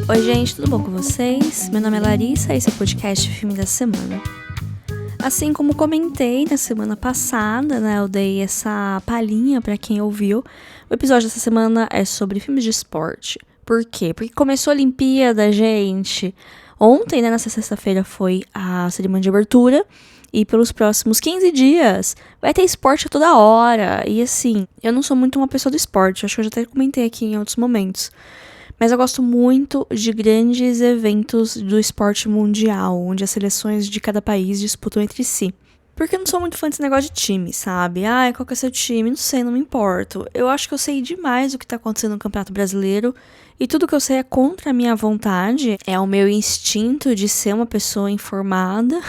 Oi gente, tudo bom com vocês? Meu nome é Larissa e esse é o podcast Filme da Semana. Assim como comentei na semana passada, né, eu dei essa palhinha pra quem ouviu. O episódio dessa semana é sobre filmes de esporte. Por quê? Porque começou a Olimpíada, gente. Ontem, né, nessa sexta-feira, foi a cerimônia de abertura. E pelos próximos 15 dias vai ter esporte a toda hora. E assim, eu não sou muito uma pessoa do esporte, acho que eu já até comentei aqui em outros momentos. Mas eu gosto muito de grandes eventos do esporte mundial, onde as seleções de cada país disputam entre si. Porque eu não sou muito fã desse negócio de time, sabe? Ai, qual que é o seu time? Não sei, não me importo. Eu acho que eu sei demais o que tá acontecendo no Campeonato Brasileiro. E tudo que eu sei é contra a minha vontade. É o meu instinto de ser uma pessoa informada.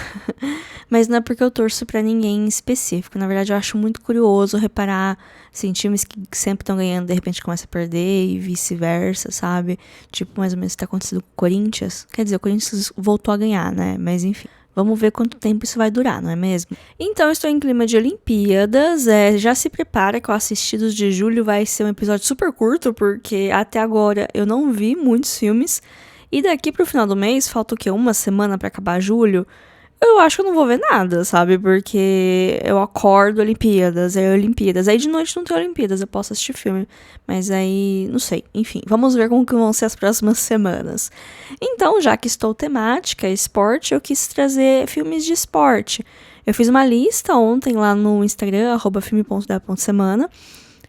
Mas não é porque eu torço pra ninguém em específico. Na verdade, eu acho muito curioso reparar, assim, times que sempre estão ganhando, de repente começam a perder e vice-versa, sabe? Tipo, mais ou menos o que tá acontecendo com o Corinthians. Quer dizer, o Corinthians voltou a ganhar, né? Mas enfim. Vamos ver quanto tempo isso vai durar, não é mesmo? Então, eu estou em clima de Olimpíadas. Já se prepara que o Assistidos de Julho vai ser um episódio super curto, porque até agora eu não vi muitos filmes. E daqui pro final do mês, falta o quê? Uma semana pra acabar julho? Eu acho que eu não vou ver nada, sabe? Porque eu acordo Olimpíadas, aí de noite não tem Olimpíadas, eu posso assistir filme. Mas aí, não sei, enfim, vamos ver como que vão ser as próximas semanas. Então, já que estou temática, esporte, eu quis trazer filmes de esporte. Eu fiz uma lista ontem lá no Instagram, @filme.da.semana,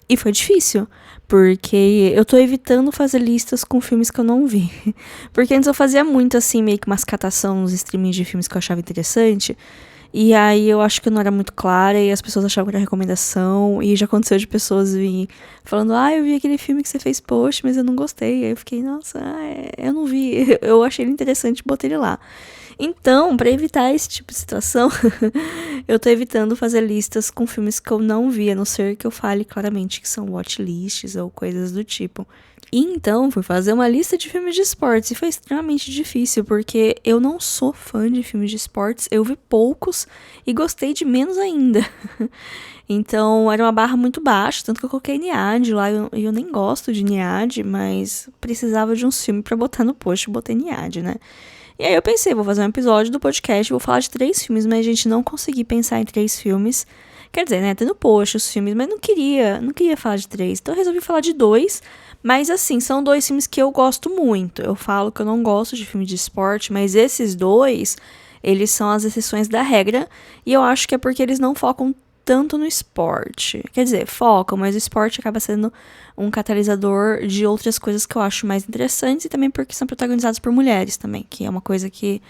e foi difícil, porque eu tô evitando fazer listas com filmes que eu não vi. Porque antes eu fazia muito, assim, meio que umas catação nos streamings de filmes que eu achava interessante. E aí eu acho que eu não era muito clara e as pessoas achavam que era recomendação. E já aconteceu de pessoas virem falando, eu vi aquele filme que você fez post, mas eu não gostei. Aí eu fiquei, nossa, eu não vi. Eu achei ele interessante e botei ele lá. Então, pra evitar esse tipo de situação, eu tô evitando fazer listas com filmes que eu não vi, a não ser que eu fale claramente que são watchlists ou coisas do tipo. E então, fui fazer uma lista de filmes de esportes e foi extremamente difícil, porque eu não sou fã de filmes de esportes, eu vi poucos e gostei de menos ainda. Então, era uma barra muito baixa, tanto que eu coloquei Niad lá, e eu nem gosto de Niad, mas precisava de uns filmes pra botar no post, eu botei Niad, né? E aí eu pensei, vou fazer um episódio do podcast, vou falar de 3 filmes, mas a gente não consegui pensar em 3 filmes. Quer dizer, né, tem no post os filmes, mas não queria falar de 3. Então eu resolvi falar de 2, mas assim, são 2 filmes que eu gosto muito. Eu falo que eu não gosto de filme de esporte, mas esses 2, eles são as exceções da regra, e eu acho que é porque eles não focam tanto no esporte. Quer dizer, focam, mas o esporte acaba sendo um catalisador de outras coisas que eu acho mais interessantes e também porque são protagonizados por mulheres também, que é uma coisa que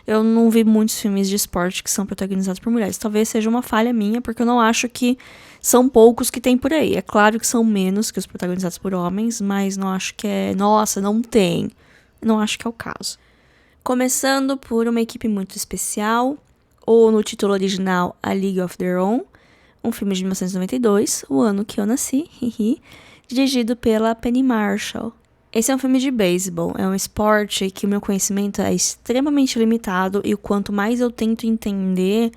eu não vi muitos filmes de esporte que são protagonizados por mulheres. Talvez seja uma falha minha, porque eu não acho que são poucos que tem por aí. É claro que são menos que os protagonizados por homens, mas não acho que é, nossa, não tem. Não acho que é o caso. Começando por uma equipe muito especial, ou no título original, A League of Their Own, um filme de 1992, o ano que eu nasci, dirigido pela Penny Marshall. Esse é um filme de beisebol, é um esporte que o meu conhecimento é extremamente limitado e o quanto mais eu tento entender,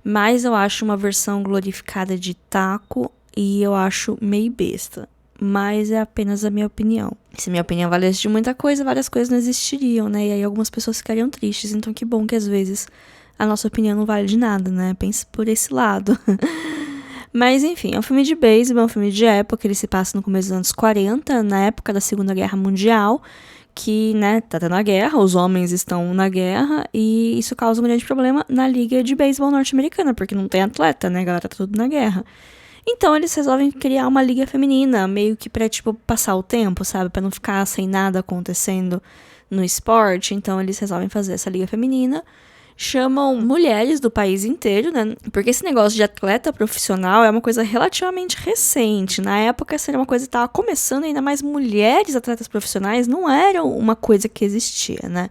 mais eu acho uma versão glorificada de taco e eu acho meio besta. Mas é apenas a minha opinião. Se minha opinião valesse de muita coisa, várias coisas não existiriam, né? E aí algumas pessoas ficariam tristes, então que bom que às vezes a nossa opinião não vale de nada, né? Pense por esse lado. Mas, enfim, é um filme de beisebol, é um filme de época, ele se passa no começo dos anos 40, na época da Segunda Guerra Mundial, que, né, tá tendo a guerra, os homens estão na guerra, e isso causa um grande problema na Liga de Beisebol norte-americana, porque não tem atleta, né, a galera tá tudo na guerra. Então, eles resolvem criar uma liga feminina, meio que pra, tipo, passar o tempo, sabe, pra não ficar sem nada acontecendo no esporte, então eles resolvem fazer essa liga feminina, chamam mulheres do país inteiro, né? Porque esse negócio de atleta profissional é uma coisa relativamente recente. Na época, essa era uma coisa que estava começando, ainda mais mulheres atletas profissionais não eram uma coisa que existia, né?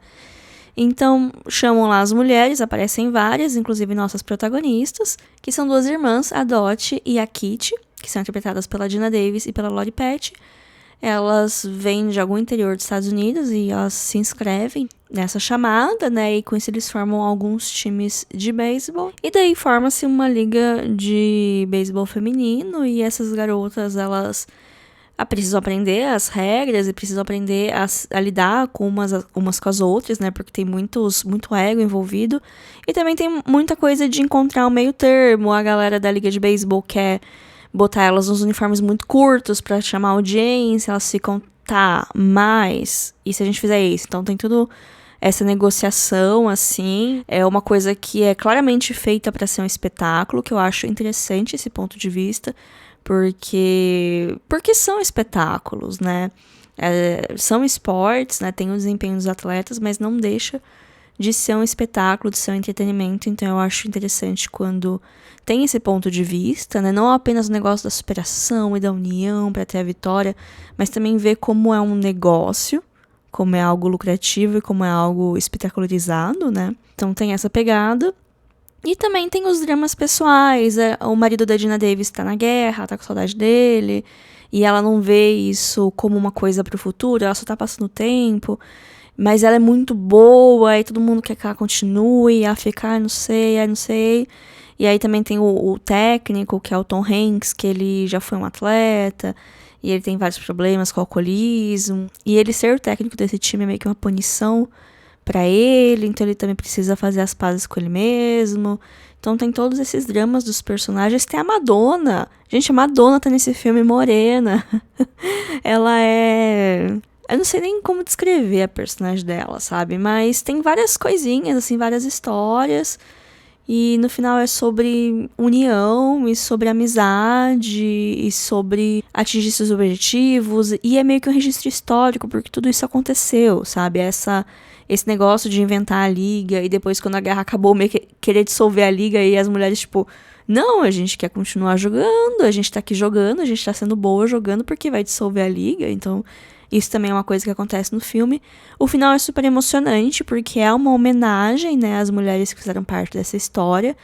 Então, chamam lá as mulheres, aparecem várias, inclusive nossas protagonistas, que são 2 irmãs, a Dot e a Kitty, que são interpretadas pela Dina Davis e pela Lori Petty. Elas vêm de algum interior dos Estados Unidos e elas se inscrevem nessa chamada, né? E com isso eles formam alguns times de beisebol. E daí forma-se uma liga de beisebol feminino e essas garotas, elas precisam aprender as regras e precisam aprender a lidar com umas com as outras, né? Porque tem muito ego envolvido. E também tem muita coisa de encontrar o meio termo. A galera da Liga de Beisebol quer botar elas nos uniformes muito curtos pra chamar audiência. Elas ficam, tá, mas... E se a gente fizer isso? Então tem tudo essa negociação, assim. É uma coisa que é claramente feita pra ser um espetáculo, que eu acho interessante esse ponto de vista. Porque são espetáculos, né? São esportes, né? Tem o desempenho dos atletas, mas não deixa de ser um espetáculo, de ser um entretenimento. Então eu acho interessante quando tem esse ponto de vista, né? Não apenas o negócio da superação e da união para ter a vitória, mas também ver como é um negócio, como é algo lucrativo e como é algo espetacularizado, né? Então tem essa pegada. E também tem os dramas pessoais. O marido da Geena Davis tá na guerra, tá com saudade dele. E ela não vê isso como uma coisa pro futuro, ela só tá passando tempo. Mas ela é muito boa, e todo mundo quer que ela continue. E ela fica, não sei. E aí também tem o técnico, que é o Tom Hanks, que ele já foi um atleta. E ele tem vários problemas com o alcoolismo. E ele ser o técnico desse time é meio que uma punição pra ele, então ele também precisa fazer as pazes com ele mesmo. Então tem todos esses dramas dos personagens. Tem a Madonna. Gente, a Madonna tá nesse filme morena. Ela é... Eu não sei nem como descrever a personagem dela, sabe? Mas tem várias coisinhas, assim, várias histórias. E no final é sobre união, e sobre amizade, e sobre atingir seus objetivos. E é meio que um registro histórico, porque tudo isso aconteceu, sabe? Esse negócio de inventar a liga, e depois quando a guerra acabou, meio que querer dissolver a liga, e as mulheres, tipo, não, a gente quer continuar jogando, a gente tá aqui jogando, a gente tá sendo boa jogando, porque vai dissolver a liga. Então isso também é uma coisa que acontece no filme. O final é super emocionante, porque é uma homenagem, né, às mulheres que fizeram parte dessa história.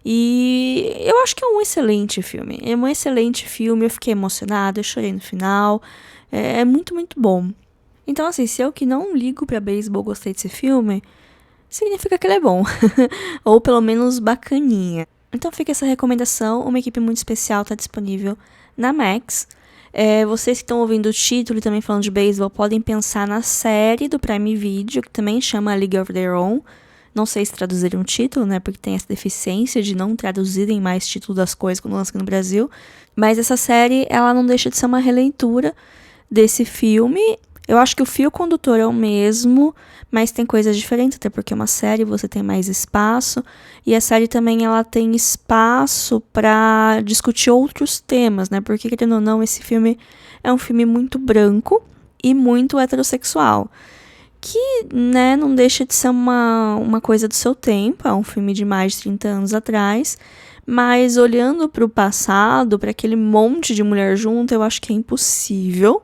E eu acho que é um excelente filme. É um excelente filme, eu fiquei emocionada, eu chorei no final. É muito, muito bom. Então, assim, se eu que não ligo pra beisebol gostei desse filme, significa que ele é bom. Ou pelo menos bacaninha. Então fica essa recomendação. Uma equipe muito especial tá disponível na Max. Vocês que estão ouvindo o título e também falando de beisebol podem pensar na série do Prime Video, que também chama League of Their Own. Não sei se traduzirem o título, né? Porque tem essa deficiência de não traduzirem mais título das coisas quando lançam aqui no Brasil. Mas essa série, ela não deixa de ser uma releitura desse filme. Eu acho que o fio condutor é o mesmo, mas tem coisas diferentes, até porque é uma série, você tem mais espaço. E a série também, ela tem espaço para discutir outros temas, né? Porque, querendo ou não, esse filme é um filme muito branco e muito heterossexual. Que, né, não deixa de ser uma coisa do seu tempo, é um filme de mais de 30 anos atrás. Mas olhando para o passado, para aquele monte de mulher junto, eu acho que é impossível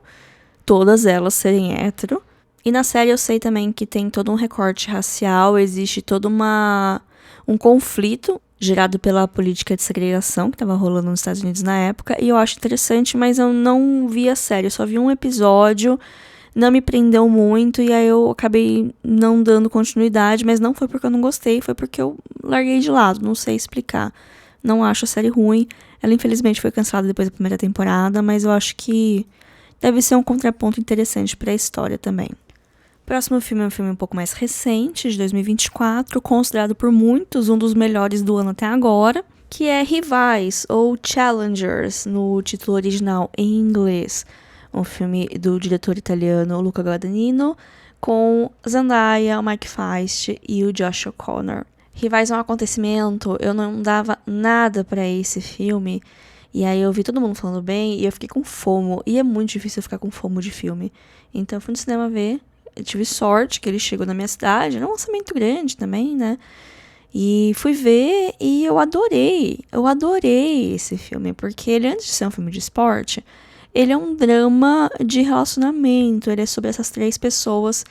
todas elas serem hétero. E na série eu sei também que tem todo um recorte racial, existe todo um conflito gerado pela política de segregação que estava rolando nos Estados Unidos na época. E eu acho interessante, mas eu não vi a série, eu só vi um episódio, não me prendeu muito, e aí eu acabei não dando continuidade, mas não foi porque eu não gostei, foi porque eu larguei de lado, não sei explicar. Não acho a série ruim, ela infelizmente foi cancelada depois da primeira temporada, mas eu acho que deve ser um contraponto interessante para a história também. O próximo filme é um filme um pouco mais recente, de 2024, considerado por muitos um dos melhores do ano até agora, que é Rivais, ou Challengers, no título original em inglês. Um filme do diretor italiano Luca Guadagnino, com Zendaya, o Mike Faist e o Josh O'Connor. Rivais é um acontecimento, eu não dava nada para esse filme. E aí eu vi todo mundo falando bem e eu fiquei com fomo. E é muito difícil eu ficar com fomo de filme. Então eu fui no cinema ver. Eu tive sorte que ele chegou na minha cidade. Era um lançamento grande também, né? E fui ver e eu adorei. Eu adorei esse filme. Porque ele, antes de ser um filme de esporte, ele é um drama de relacionamento. Ele é sobre essas 3 pessoas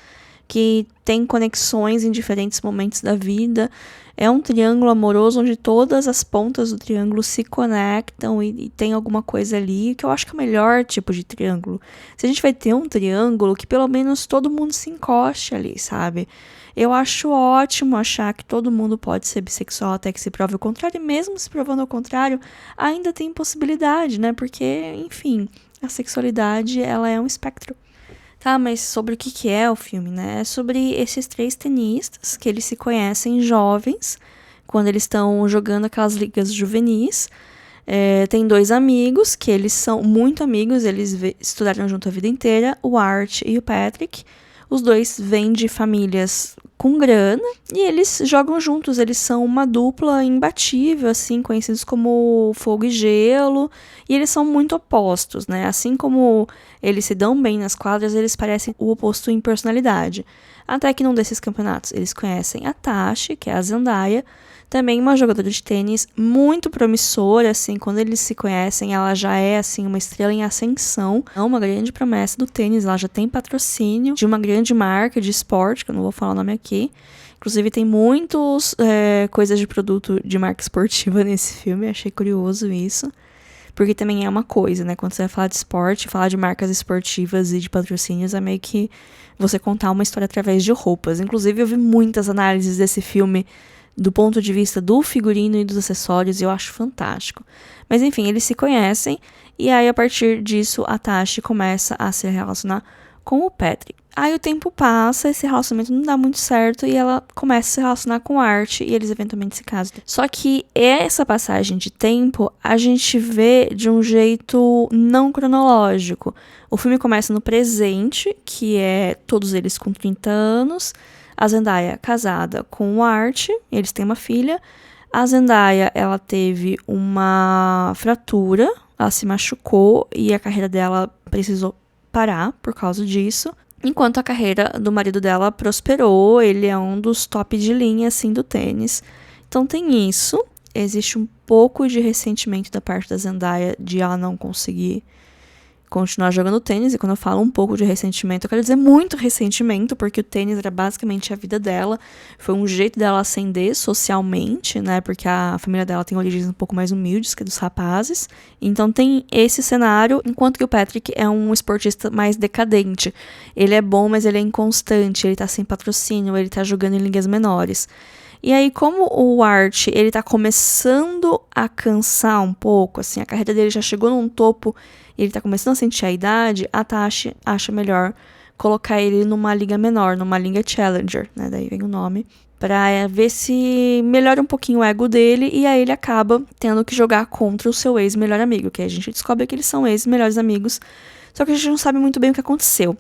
que têm conexões em diferentes momentos da vida. É um triângulo amoroso onde todas as pontas do triângulo se conectam e tem alguma coisa ali, que eu acho que é o melhor tipo de triângulo. Se a gente vai ter um triângulo, que pelo menos todo mundo se encoste ali, sabe? Eu acho ótimo achar que todo mundo pode ser bissexual até que se prove o contrário, e mesmo se provando o contrário, ainda tem possibilidade, né? Porque, enfim, a sexualidade, ela é um espectro. Tá, mas sobre o que é o filme, né? É sobre esses 3 tenistas que eles se conhecem jovens, quando eles estão jogando aquelas ligas juvenis. Tem 2 amigos, que eles são muito amigos, eles estudaram junto a vida inteira, o Art e o Patrick. Os 2 vêm de famílias com grana e eles jogam juntos, eles são uma dupla imbatível, assim, conhecidos como fogo e gelo, e eles são muito opostos, né? Assim como eles se dão bem nas quadras, eles parecem o oposto em personalidade. Até que num desses campeonatos eles conhecem a Tashi, que é a Zendaya, também uma jogadora de tênis muito promissora, assim, quando eles se conhecem, ela já é, assim, uma estrela em ascensão, é uma grande promessa do tênis, ela já tem patrocínio de uma grande marca de esporte, que eu não vou falar o nome aqui, inclusive tem muitos coisas de produto de marca esportiva nesse filme, achei curioso isso, porque também é uma coisa, né, quando você vai falar de esporte, falar de marcas esportivas e de patrocínios é meio que você contar uma história através de roupas, inclusive eu vi muitas análises desse filme do ponto de vista do figurino e dos acessórios, eu acho fantástico. Mas enfim, eles se conhecem, e aí a partir disso a Tashi começa a se relacionar com o Patrick. Aí o tempo passa, esse relacionamento não dá muito certo, e ela começa a se relacionar com o Art, e eles eventualmente se casam. Só que essa passagem de tempo, a gente vê de um jeito não cronológico. O filme começa no presente, que é todos eles com 30 anos, a Zendaya casada com o Art, eles têm uma filha. A Zendaya, ela teve uma fratura, ela se machucou e a carreira dela precisou parar por causa disso. Enquanto a carreira do marido dela prosperou, ele é um dos top de linha, assim, do tênis. Então tem isso, existe um pouco de ressentimento da parte da Zendaya de ela não conseguir continuar jogando tênis, e quando eu falo um pouco de ressentimento, eu quero dizer muito ressentimento, porque o tênis era basicamente a vida dela, foi um jeito dela ascender socialmente, né, porque a família dela tem origens um pouco mais humildes que a dos rapazes, então tem esse cenário, enquanto que o Patrick é um esportista mais decadente, ele é bom, mas ele é inconstante, ele tá sem patrocínio, ele tá jogando em ligas menores. E aí, como o Art, ele tá começando a cansar um pouco, assim, a carreira dele já chegou num topo, e ele tá começando a sentir a idade, a Tashi acha melhor colocar ele numa liga menor, numa liga Challenger, né, daí vem o nome, pra ver se melhora um pouquinho o ego dele, e aí ele acaba tendo que jogar contra o seu ex-melhor amigo, que aí a gente descobre que eles são ex-melhores amigos, só que a gente não sabe muito bem o que aconteceu.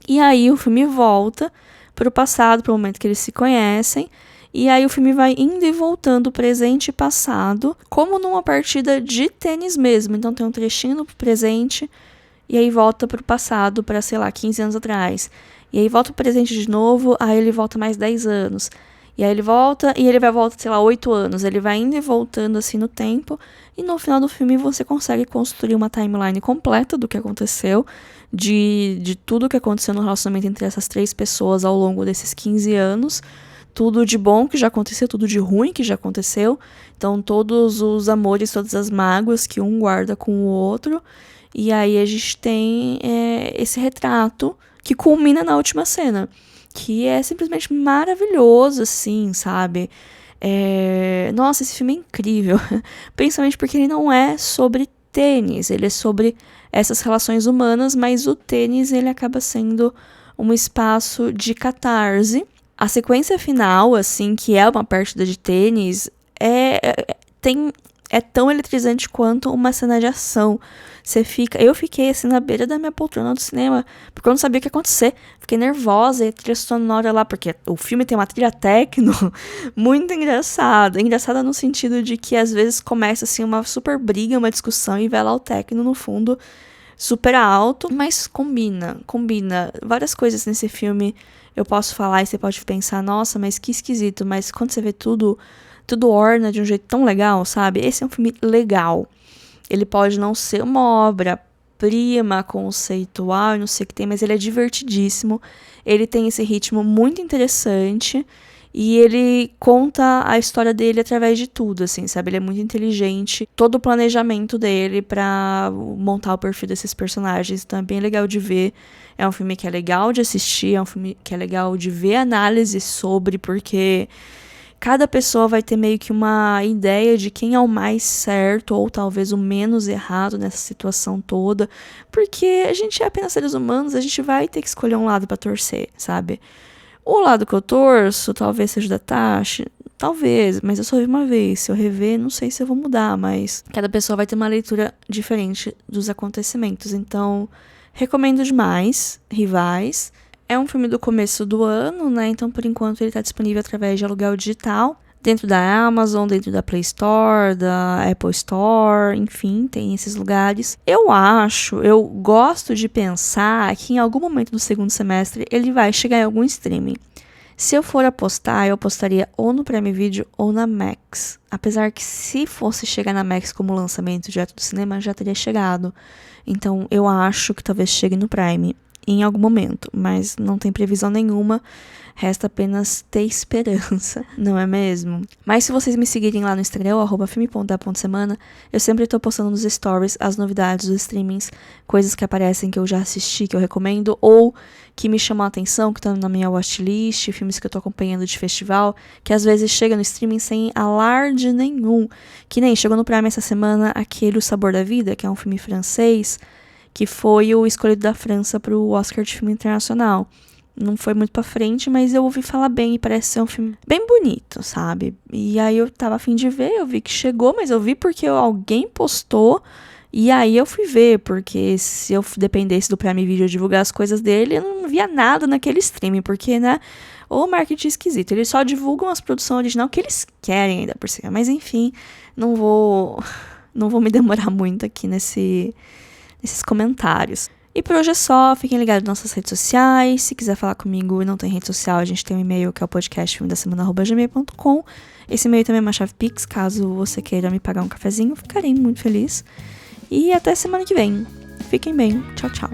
E aí o filme volta pro passado, pro momento que eles se conhecem, e aí o filme vai indo e voltando, presente e passado, como numa partida de tênis mesmo. Então tem um trechinho no presente, e aí volta pro passado, para sei lá, 15 anos atrás. E aí volta pro presente de novo, aí ele volta mais 10 anos. E aí ele volta, e ele vai voltar, sei lá, 8 anos. Ele vai indo e voltando assim no tempo, e no final do filme você consegue construir uma timeline completa do que aconteceu, de tudo que aconteceu no relacionamento entre essas 3 pessoas ao longo desses 15 anos, tudo de bom que já aconteceu, tudo de ruim que já aconteceu. Então, todos os amores, todas as mágoas que um guarda com o outro. E aí a gente tem esse retrato que culmina na última cena, que é simplesmente maravilhoso, assim, sabe? Nossa, esse filme é incrível. Principalmente porque ele não é sobre tênis, ele é sobre essas relações humanas, mas o tênis, ele acaba sendo um espaço de catarse. A sequência final, assim, que é uma partida de tênis, é tão eletrizante quanto uma cena de ação. Eu fiquei, assim, na beira da minha poltrona do cinema, porque eu não sabia o que ia acontecer. Fiquei nervosa, e a trilha sonora lá, porque o filme tem uma trilha techno muito engraçada. Engraçada no sentido de que, às vezes, começa, assim, uma super briga, uma discussão, e vai lá o techno no fundo, super alto, mas combina. Várias coisas nesse filme eu posso falar e você pode pensar, nossa, mas que esquisito, mas quando você vê tudo orna de um jeito tão legal, sabe? Esse é um filme legal. Ele pode não ser uma obra-prima conceitual, não sei o que tem, mas ele é divertidíssimo. Ele tem esse ritmo muito interessante e ele conta a história dele através de tudo, assim, sabe? Ele é muito inteligente. Todo o planejamento dele pra montar o perfil desses personagens, então é bem legal de ver. É um filme que é legal de assistir, é um filme que é legal de ver análise sobre, porque, cada pessoa vai ter meio que uma ideia de quem é o mais certo ou talvez o menos errado nessa situação toda, porque a gente é apenas seres humanos, a gente vai ter que escolher um lado pra torcer, sabe? O lado que eu torço talvez seja da Tati, talvez, mas eu só vi uma vez. Se eu rever, não sei se eu vou mudar, mas cada pessoa vai ter uma leitura diferente dos acontecimentos. Então, recomendo demais, Rivais. É um filme do começo do ano, né? Então, por enquanto, ele tá disponível através de aluguel digital. Dentro da Amazon, dentro da Play Store, da Apple Store, enfim, tem esses lugares. Eu gosto de pensar que em algum momento do segundo semestre ele vai chegar em algum streaming. Se eu for apostar, eu apostaria ou no Prime Video ou na Max. Apesar que se fosse chegar na Max como lançamento direto do cinema, já teria chegado. Então, eu acho que talvez chegue no Prime em algum momento, mas não tem previsão nenhuma, resta apenas ter esperança, não é mesmo? Mas se vocês me seguirem lá no Instagram, @filme.da.semana, eu sempre tô postando nos stories as novidades dos streamings, coisas que aparecem que eu já assisti, que eu recomendo, ou que me chamam a atenção, que estão na minha watchlist, filmes que eu tô acompanhando de festival, que às vezes chega no streaming sem alarde nenhum, que nem chegou no Prime essa semana aquele O Sabor da Vida, que é um filme francês, que foi o escolhido da França para o Oscar de filme internacional. Não foi muito pra frente, mas eu ouvi falar bem e parece ser um filme bem bonito, sabe? E aí eu tava a fim de ver, eu vi que chegou, mas eu vi porque alguém postou, e aí eu fui ver, porque se eu dependesse do Prime Video divulgar as coisas dele, eu não via nada naquele streaming, porque, né, o marketing esquisito, eles só divulgam as produções original que eles querem ainda por cima, mas enfim, não vou me demorar muito aqui nesses comentários. E por hoje é só, fiquem ligados nas nossas redes sociais, se quiser falar comigo e não tem rede social, a gente tem um e-mail que é o podcastfilmedasemana@gmail.com. Esse e-mail também é uma chave Pix, caso você queira me pagar um cafezinho, ficarei muito feliz. E até semana que vem. Fiquem bem, tchau, tchau.